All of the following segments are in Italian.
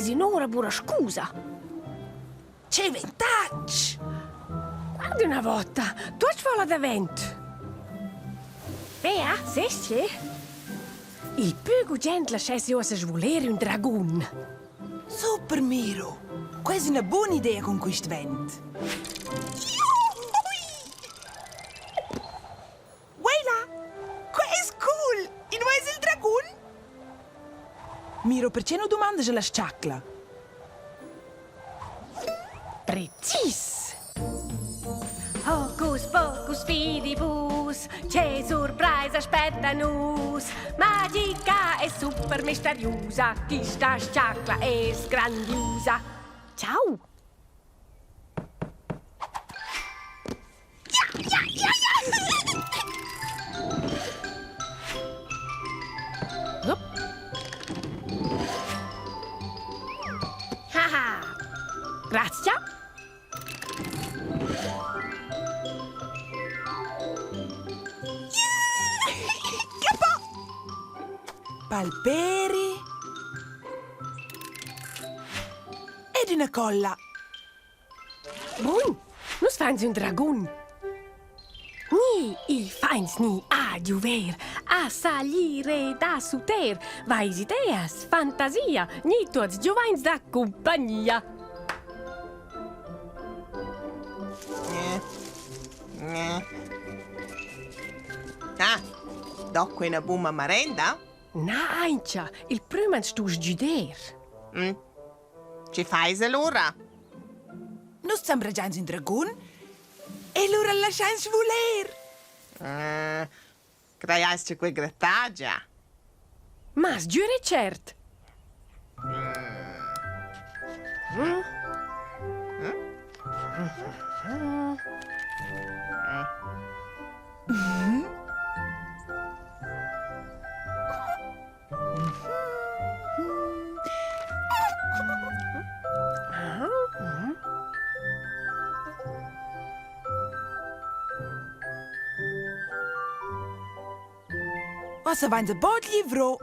Oggi un'ora pure scusa. C'è ventaggi! Guardi una volta, tu ci fai da vento. Vea, sesti? Il più gentle c'è se osa svolere un dragon. Super, Miro! Quasi una buona idea con questo vento. Weila! Questo è cool! E non è il dragon? Miro, perché non domandi la sciacla? Precis! Hocus pocus fidibus, c'è surprise aspetta-nus. Magica e super misteriosa, questa sciacla è grandiosa. Ciao! Up. Haha! Grazie! Palperi. Ed una colla. Bun, nu fanno un dragon. Ni il fains ni a juver, a salire da su ter, vais ideas, fantasia, ni tots giovans da compagnia. Ah, dopo una buona merenda? Naincia, il prima stus giuder. Ci fai allora? Non sembra già un dragon? E allora lasciamo voler. Creiaste quel grattaggia. Ma giure cert. Was er van de bodlivro?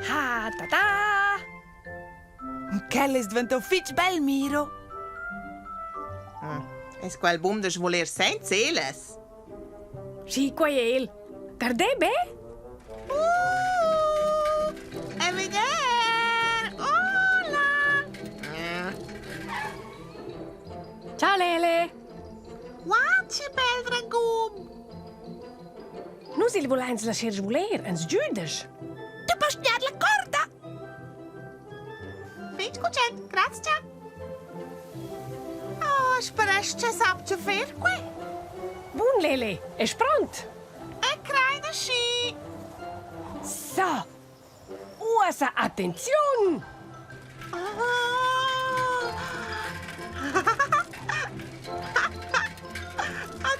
Ha ta ta. Quel is diventato fitch bel, Miro. Es quel boom de voler senza eles. Si qua el. Tardebe? E vedere! Hola! Ciao Lele. Guarda, bel dragon! Nu sil volens la ser voler, ens giudes. Tu pots tirar la corda. Fici cucet, grazie. Oh, speresc ce sap ce fer que. Bun Lele, ești pront? E creide și... So. Uasa, atențion!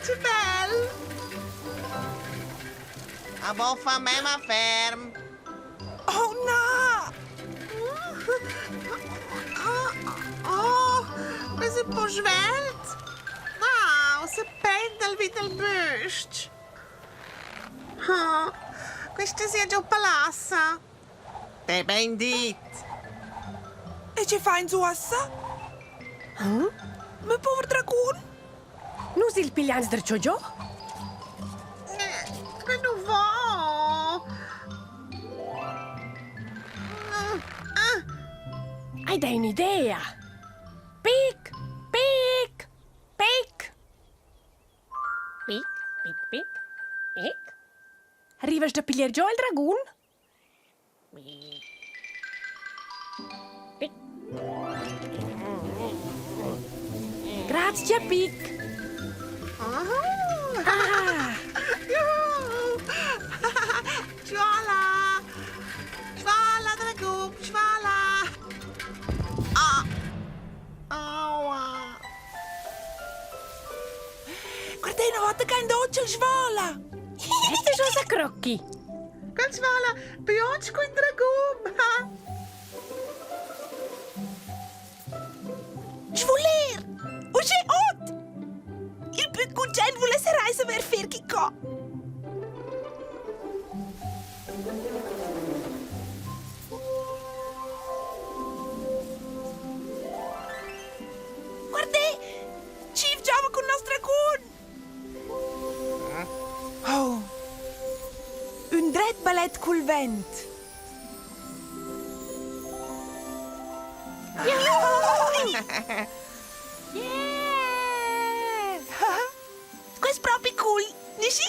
Ce bel! A boffa me ma ferm. Oh, no! Oh, mas è un po' svelt. Wow, se pendel wie del Büst. Oh, questa sia già un palassa. Te ben dit. E ce fai in suassa? Ma povero dragon. Nu sil pilians der ciojo? Ma non va. Hai dai un'idea? Pic, pic, pic. Pip, pip. Ec. Arrivas da pigliar giù il dragon? Pic. Grazie, Pic. Ah. Ah, Juhu. Schwala! Schwala, dragon, schwala! Ah! Aua! Guarda una volta che in doccia il svola! ecco cosa crocchi. Quel schwala, pioggia con il dragon! Svoler! O c'è hot! Il più cuggen vuole se reise ver ferchi co! Guarda! Ci gioca con il nostro dragon! Oh! Un dret ballet col vent! Yeah! Questo è proprio cool! Dici?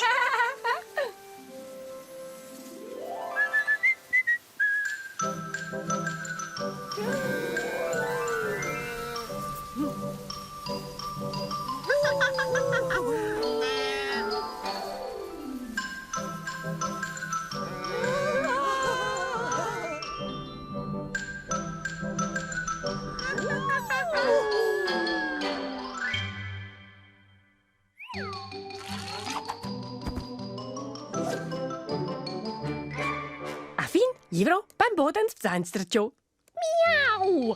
A fin, Ivro, beim Boden Miau!